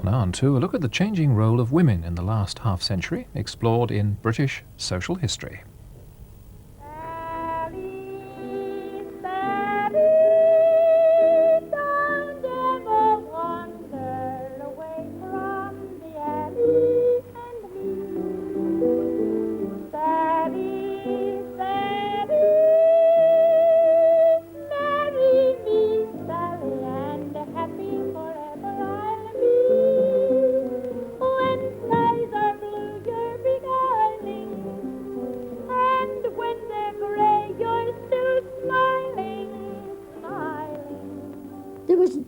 now on to a look at the changing role of women in the last half-century, explored in British social history.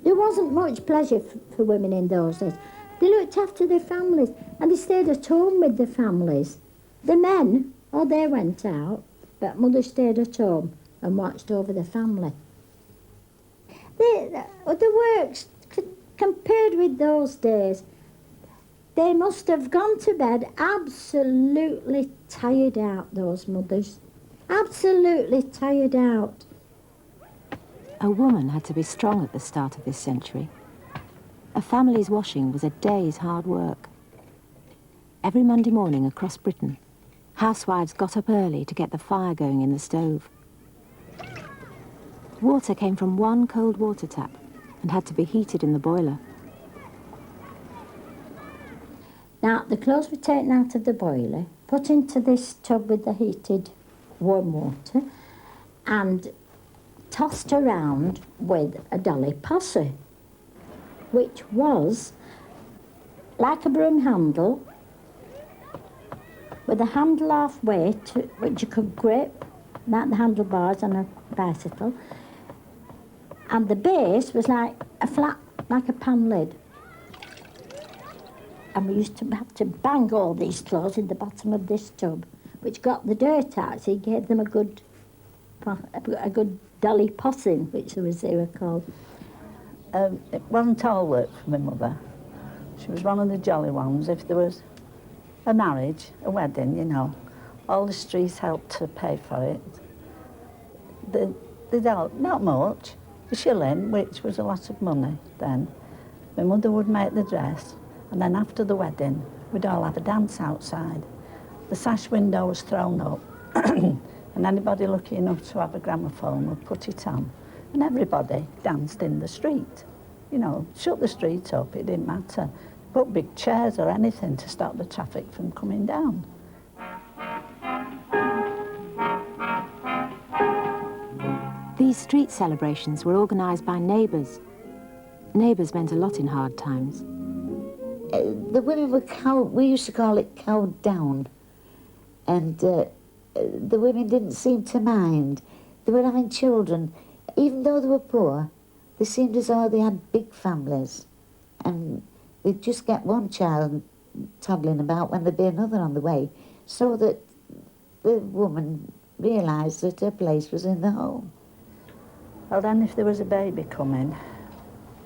There wasn't much pleasure for women in those days. They looked after their families and they stayed at home with their families. The men, they went out, but mother stayed at home and watched over the family. The works, compared with those days, they must have gone to bed absolutely tired out, those mothers. Absolutely tired out. A woman had to be strong at the start of this century. A family's washing was a day's hard work. Every Monday morning across Britain, housewives got up early to get the fire going in the stove. Water came from one cold water tap and had to be heated in the boiler. Now, the clothes were taken out of the boiler, put into this tub with the heated warm water, and tossed around with a dolly posse, which was like a broom handle, with a handle halfway, which you could grip, like the handlebars on a bicycle, and the base was like a flat, like a pan lid. And we used to have to bang all these clothes in the bottom of this tub, which got the dirt out, so you gave them a good dolly potting, which they were called. It wasn't all work for my mother. She was one of the jolly ones. If there was a marriage, a wedding, you know, all the streets helped to pay for it. They dealt, not much, a shilling, which was a lot of money then. My mother would make the dress, and then after the wedding, we'd all have a dance outside. The sash window was thrown up, and anybody lucky enough to have a gramophone would put it on, and everybody danced in the street. You know, shut the street up, it didn't matter. Put big chairs or anything to stop the traffic from coming down. These street celebrations were organised by neighbours. Neighbours meant a lot in hard times. The women were cowed, we used to call it cowed down, and the women didn't seem to mind. They were having children. Even though they were poor, they seemed as though they had big families, and they'd just get one child toddling about when there'd be another on the way, so that the woman realised that her place was in the home. Well, then if there was a baby coming,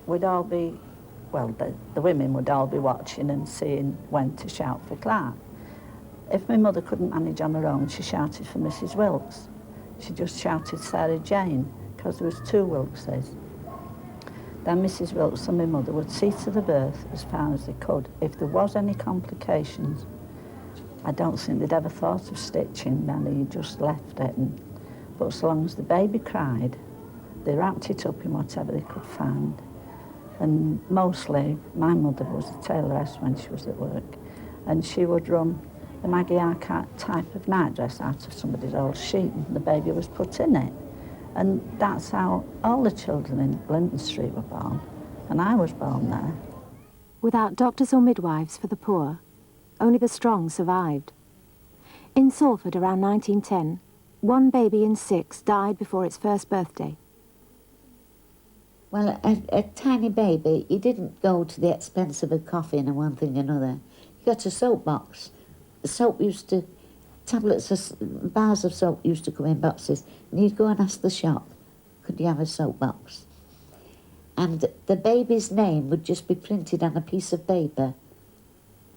we'd all be, well, the women would all be watching and seeing when to shout for Clark. If my mother couldn't manage on her own, she shouted for Mrs. Wilkes. She just shouted Sarah Jane, because there was two Wilkeses. Then Mrs. Wilkes and my mother would see to the birth as far as they could. If there was any complications, I don't think they'd ever thought of stitching, then he just left it. But as long as the baby cried, they wrapped it up in whatever they could find. And mostly, my mother was a tailoress when she was at work, and she would run the Maggie Arcart type of nightdress out of somebody's old sheet, and the baby was put in it. And that's how all the children in Linton Street were born, and I was born there. Without doctors or midwives for the poor, only the strong survived. In Salford around 1910, one baby in 6 died before its first birthday. Well, a tiny baby, he didn't go to the expense of a coffin and one thing or another. He got a soap box. The soap bars of soap used to come in boxes, and you'd go and ask the shop, could you have a soap box? And the baby's name would just be printed on a piece of paper,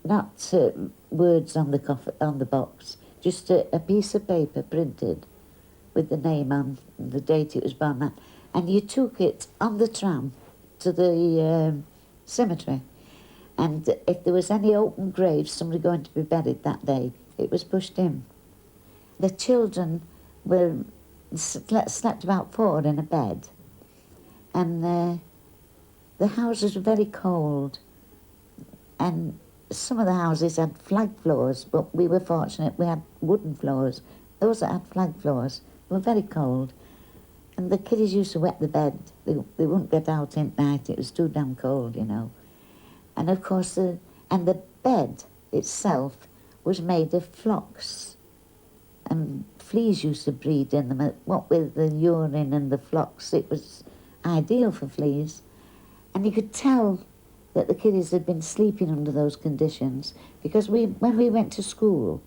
not words on the box, just a piece of paper printed with the name on, the date it was born at. And you took it on the tram to the cemetery, And if there was any open grave, somebody going to be buried that day, it was pushed in. The children were slept about 4 in a bed, and the houses were very cold, and some of the houses had flag floors, but we were fortunate we had wooden floors. Those that had flag floors were very cold, and the kiddies used to wet the bed. They wouldn't get out at night, it was too damn cold, you know. And of course, the bed itself was made of phlox, and fleas used to breed in them. What with the urine and the phlox, it was ideal for fleas. And you could tell that the kiddies had been sleeping under those conditions, because when we went to school,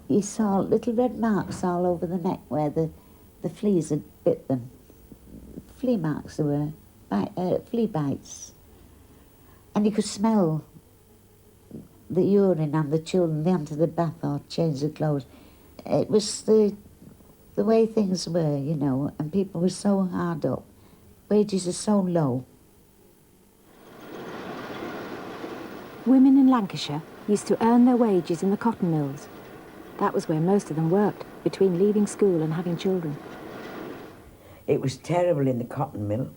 you saw little red marks all over the neck where the fleas had bit them. Flea marks there were, flea bites. And you could smell the urine, and the children, they entered the bath or changed their clothes. It was the way things were, you know, and people were so hard up. Wages are so low. Women in Lancashire used to earn their wages in the cotton mills. That was where most of them worked, between leaving school and having children. It was terrible in the cotton mill.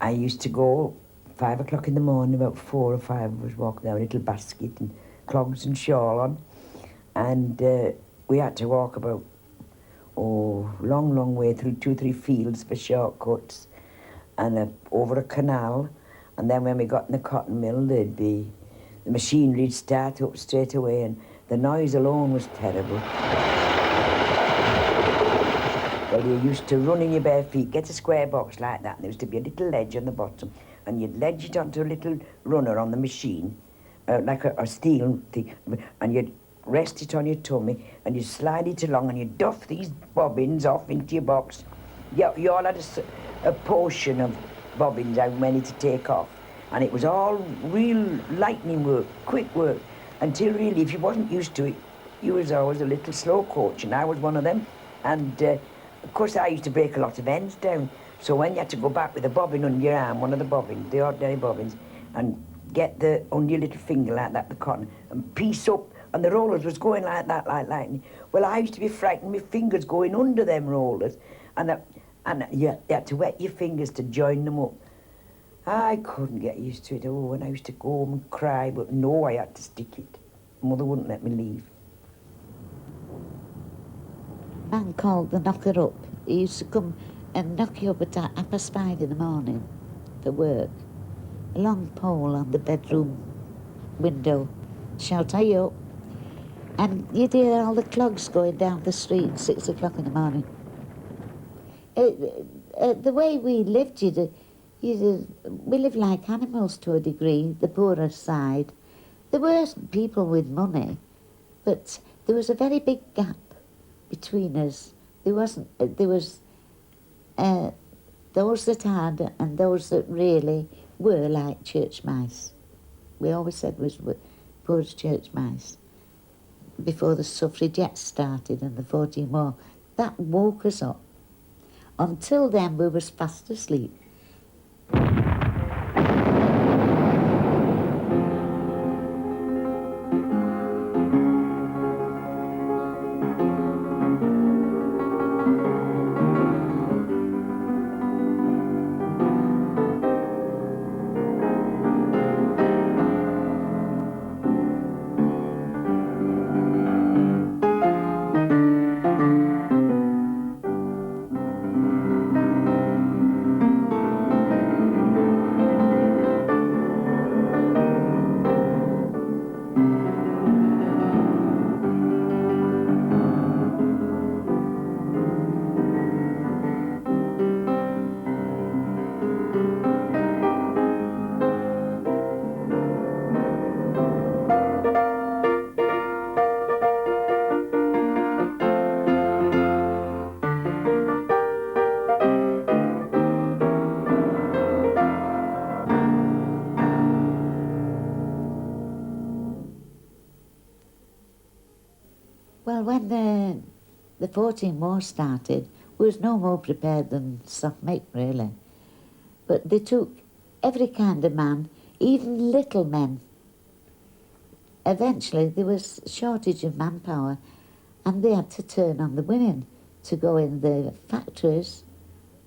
I used to go 5 o'clock in the morning, about 4 or 5 of us walking down a little basket and clogs and shawl on. And we had to walk about, long way through 2 or 3 fields for shortcuts and over a canal. And then when we got in the cotton mill, the machinery would start up straight away, and the noise alone was terrible. Well, you used to run in your bare feet, get a square box like that, and there used to be a little ledge on the bottom, and you'd ledge it onto a little runner on the machine, like a steel thing, and you'd rest it on your tummy, and you'd slide it along, and you'd duff these bobbins off into your box. You all had a portion of bobbins, how many to take off. And it was all real lightning work, quick work, until really, if you wasn't used to it, you was always a little slow coach, and I was one of them. And of course, I used to break a lot of ends down. So when you had to go back with a bobbin under your arm, one of the bobbins, the ordinary bobbins, and get under your little finger like that, the cotton, and piece up, and the rollers was going like that, like lightning. Well, I used to be frightened, my fingers going under them rollers, and you had to wet your fingers to join them up. I couldn't get used to it. Oh, and I used to go home and cry, but no, I had to stick it. Mother wouldn't let me leave. A man called the knocker up. He used to come and knock you up at 5:30 in the morning for work. A long pole on the bedroom window. Shout, "Are you up?" And you'd hear all the clogs going down the street 6 o'clock in the morning. The way we lived, we lived like animals to a degree, the poorer side. There were people with money, but there was a very big gap between us. There was those that had and those that really were like church mice. We always said was poor as church mice. Before the suffragettes started and the 14 War, that woke us up. Until then, we was fast asleep. Well, when the 14 War started, we was no more prepared than soft meat, really. But they took every kind of man, even little men, eventually there was a shortage of manpower, and they had to turn on the women to go in the factories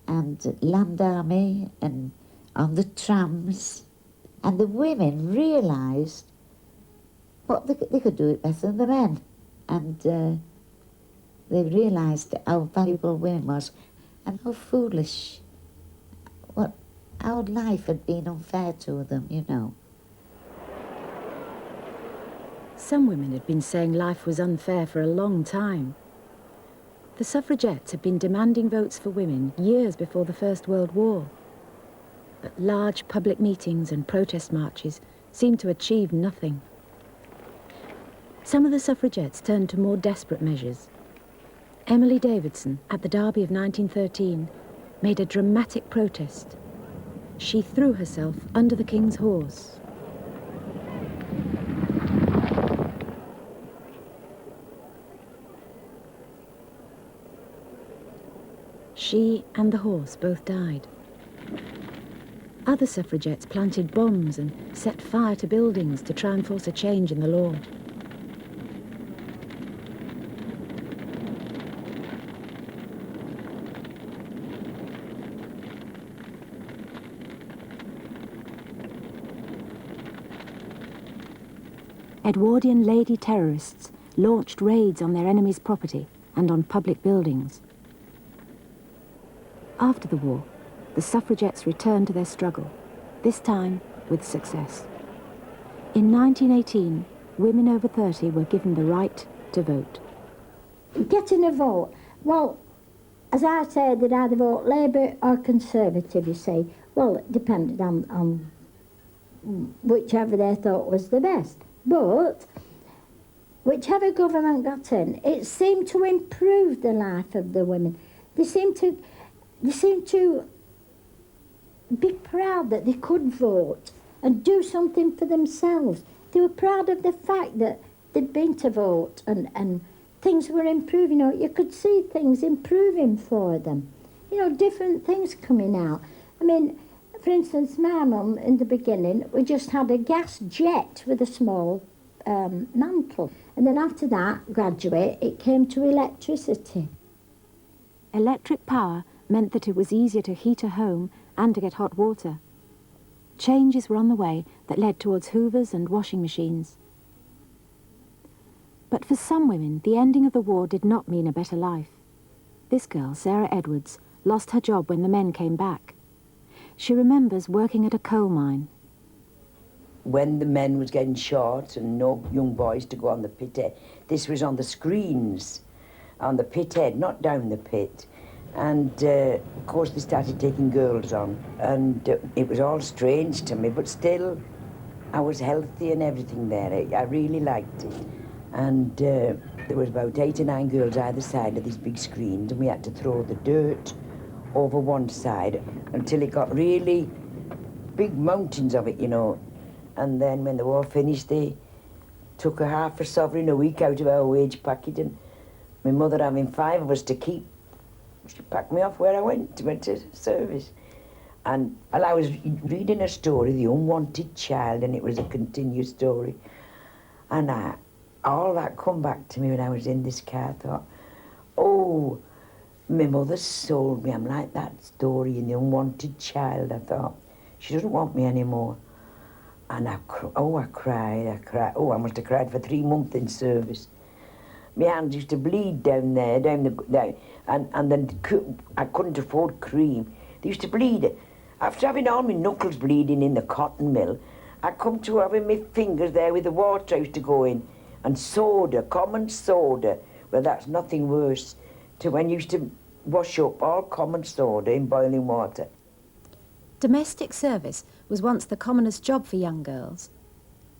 and land army and on the trams. And the women realised what they could do it better than the men. And they realised how valuable women was and how foolish, what our life had been unfair to them, you know. Some women had been saying life was unfair for a long time. The suffragettes had been demanding votes for women years before the First World War. But large public meetings and protest marches seemed to achieve nothing. Some of the suffragettes turned to more desperate measures. Emily Davidson, at the Derby of 1913, made a dramatic protest. She threw herself under the King's horse. She and the horse both died. Other suffragettes planted bombs and set fire to buildings to try and force a change in the law. Edwardian lady terrorists launched raids on their enemies' property and on public buildings. After the war, the suffragettes returned to their struggle, this time with success. In 1918, women over 30 were given the right to vote. Getting a vote, well, as I said, they'd either vote Labour or Conservative, you see. Well, it depended on whichever they thought was the best. But whichever government got in, it seemed to improve the life of the women. They seemed to be proud that they could vote and do something for themselves. They were proud of the fact that they'd been to vote and things were improving. You know, you could see things improving for them. You know, different things coming out. I mean, for instance, my mum, in the beginning, we just had a gas jet with a small mantle. And then after that, gradually, it came to electricity. Electric power meant that it was easier to heat a home and to get hot water. Changes were on the way that led towards hoovers and washing machines. But for some women, the ending of the war did not mean a better life. This girl, Sarah Edwards, lost her job when the men came back. She remembers working at a coal mine. When the men was getting shot and no young boys to go on the pit head, this was on the screens, on the pit head, not down the pit. And of course they started taking girls on, and it was all strange to me, but still I was healthy and everything there. I really liked it. And there was about 8 or 9 girls either side of these big screens, and we had to throw the dirt over one side until it got really big mountains of it, you know. And then when the war finished, they took a half a sovereign a week out of our wage packet, and my mother, having 5 of us to keep, she packed me off where I went to service. And while I was reading a story, The Unwanted Child, and it was a continuous story, and all that come back to me when I was in this car. I thought, oh, my mother sold me. I'm like that story in The Unwanted Child. I thought, she doesn't want me anymore. And I cried. Oh, I must have cried for 3 months in service. My hands used to bleed down there, and then I couldn't afford cream. They used to bleed. After having all my knuckles bleeding in the cotton mill, I come to having my fingers there with the water I used to go in, and soda, common soda. Well, that's nothing worse to when you used to wash up all common soda in boiling water. Domestic service was once the commonest job for young girls,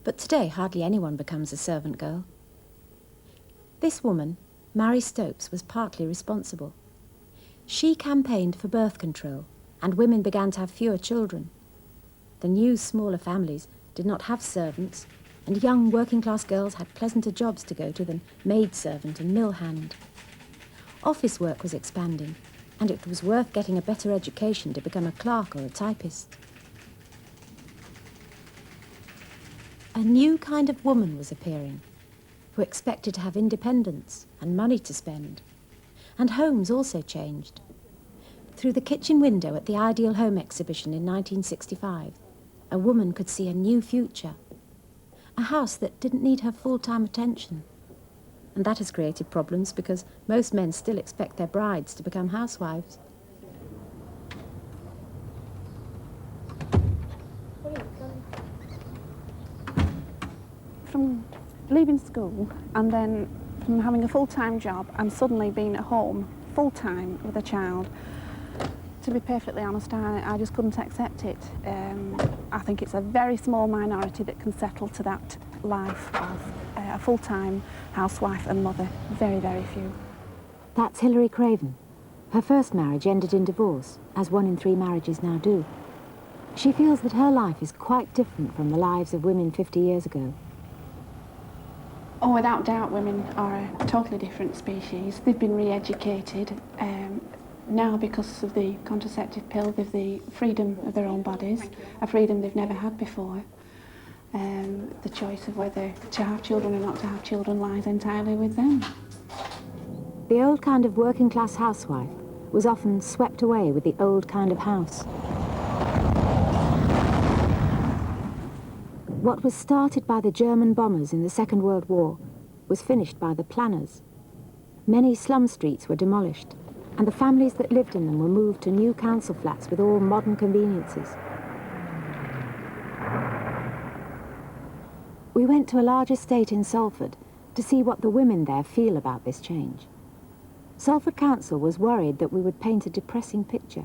but today hardly anyone becomes a servant girl. This woman, Mary Stopes, was partly responsible. She campaigned for birth control, and women began to have fewer children. The new, smaller families did not have servants, and young working-class girls had pleasanter jobs to go to than maidservant and mill hand. Office work was expanding, and it was worth getting a better education to become a clerk or a typist. A A new kind of woman was appearing, who expected to have independence and money to spend. And homes also changed. Through the kitchen window at the Ideal Home exhibition in 1965, a woman could see a new future. A house that didn't need her full-time attention. And that has created problems because most men still expect their brides to become housewives. From leaving school and then from having a full-time job and suddenly being at home full-time with a child, to be perfectly honest, I just couldn't accept it. I think it's a very small minority that can settle to that life of a full-time housewife and mother. Very, very few. That's Hilary Craven. Her first marriage ended in divorce, as 1 in 3 marriages now do. She feels that her life is quite different from the lives of women 50 years ago. Oh, without doubt, women are a totally different species. They've been re-educated. Now, because of the contraceptive pill, they've the freedom of their own bodies, a freedom they've never had before. The choice of whether to have children or not to have children lies entirely with them. The old kind of working-class housewife was often swept away with the old kind of house. What was started by the German bombers in the Second World War was finished by the planners. Many slum streets were demolished, and the families that lived in them were moved to new council flats with all modern conveniences. We went to a large estate in Salford to see what the women there feel about this change. Salford Council was worried that we would paint a depressing picture,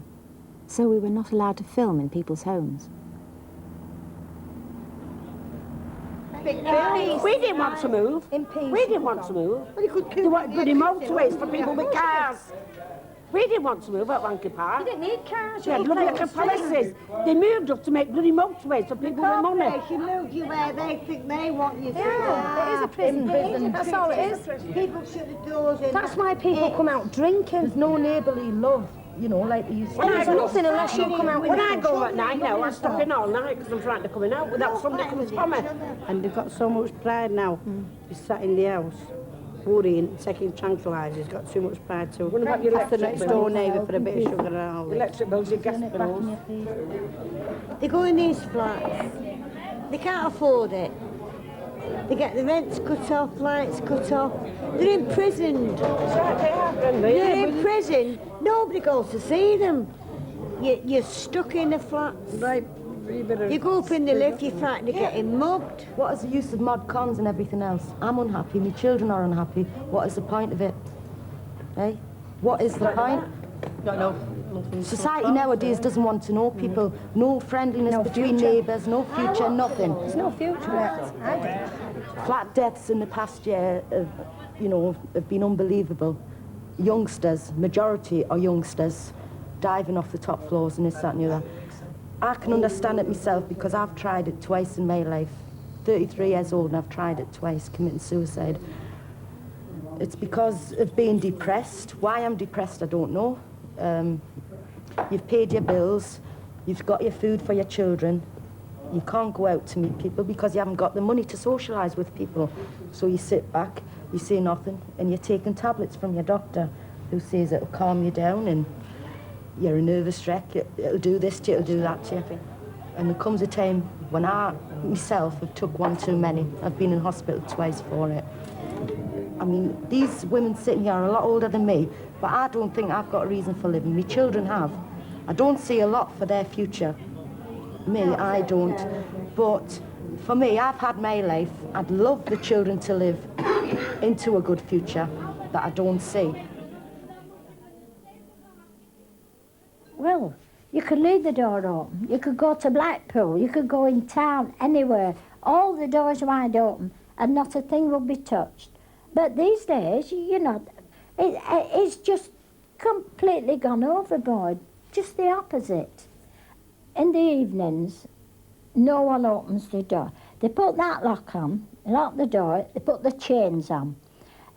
so we were not allowed to film in people's homes. We didn't want to move. We didn't want to move. They wanted bloody motorways for people with cars. We didn't want to move at Wanky Park. You didn't need cars. We had bloody little palaces. They moved up to make bloody motorways for people with money. She moved you where they think they want you to. Yeah, it is a prison. That's all it is. People shut the doors in. That's why people come out drinking. There's no neighbourly love, you know, like they used to. There's nothing unless you come out. When I go at night now, I stop in all night because I'm frightened of coming out without somebody coming for me. And they've got so much pride now. He's sat in the house, worrying, taking tranquilizers, got too much pride to. What about your the next door neighbour for a bit of sugar and all this. Electric bills, your gas bills. They go in these flats. They can't afford it. They get the rents cut off, lights cut off. They're imprisoned. They're in prison. Nobody goes to see them. You're stuck in the flats. Right. You go up in the lift, you're frightened of getting mugged. What is the use of mod cons and everything else? I'm unhappy, my children are unhappy. What is the point of it? Eh? What is the point? No. Society nowadays doesn't want to know people. No friendliness between neighbours, no future, nothing. There's no future. Flat deaths in the past year have been unbelievable. Youngsters, majority are youngsters, diving off the top floors and this, that and the other. I can understand it myself because I've tried it twice in my life. 33 years old and I've tried it twice, committing suicide. It's because of being depressed. Why I'm depressed, I don't know. You've paid your bills, you've got your food for your children. You can't go out to meet people because you haven't got the money to socialise with people. So you sit back, you say nothing, and you're taking tablets from your doctor who says it'll calm you down and you're a nervous wreck, it'll do this to you, it'll do that to you. And there comes a time when I, myself, have took one too many. I've been in hospital twice for it. I mean, these women sitting here are a lot older than me, but I don't think I've got a reason for living. My children have. I don't see a lot for their future. Me, I don't. But for me, I've had my life. I'd love the children to live into a good future that I don't see. Well, you could leave the door open. You could go to Blackpool. You could go in town, anywhere. All the doors wide open and not a thing will be touched. But these days, it's just completely gone overboard. Just the opposite. In the evenings, no one opens the door. They put that lock on, lock the door, they put the chains on.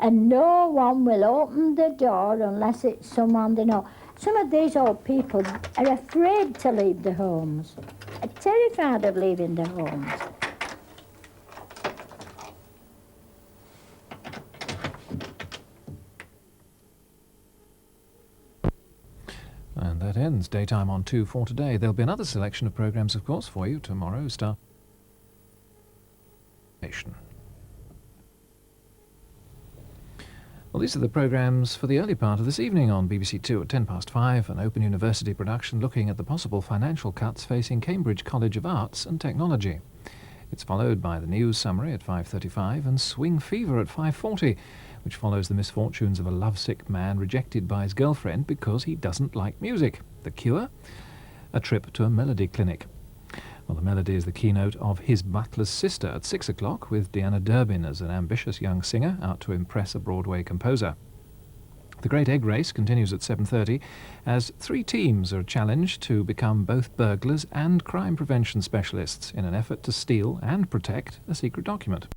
And no one will open the door unless it's someone they know. Some of these old people are afraid to leave their homes, are terrified of leaving their homes. And that ends Daytime on 2 for today. There'll be another selection of programmes, of course, for you tomorrow. Well, these are the programmes for the early part of this evening on BBC Two at 5:10, an Open University production looking at the possible financial cuts facing Cambridge College of Arts and Technology. It's followed by the news summary at 5:35 and Swing Fever at 5:40, which follows the misfortunes of a lovesick man rejected by his girlfriend because he doesn't like music. The Cure, a trip to a melody clinic. Well, the melody is the keynote of His Butler's Sister at 6 o'clock, with Deanna Durbin as an ambitious young singer out to impress a Broadway composer. The Great Egg Race continues at 7:30 as 3 teams are challenged to become both burglars and crime prevention specialists in an effort to steal and protect a secret document.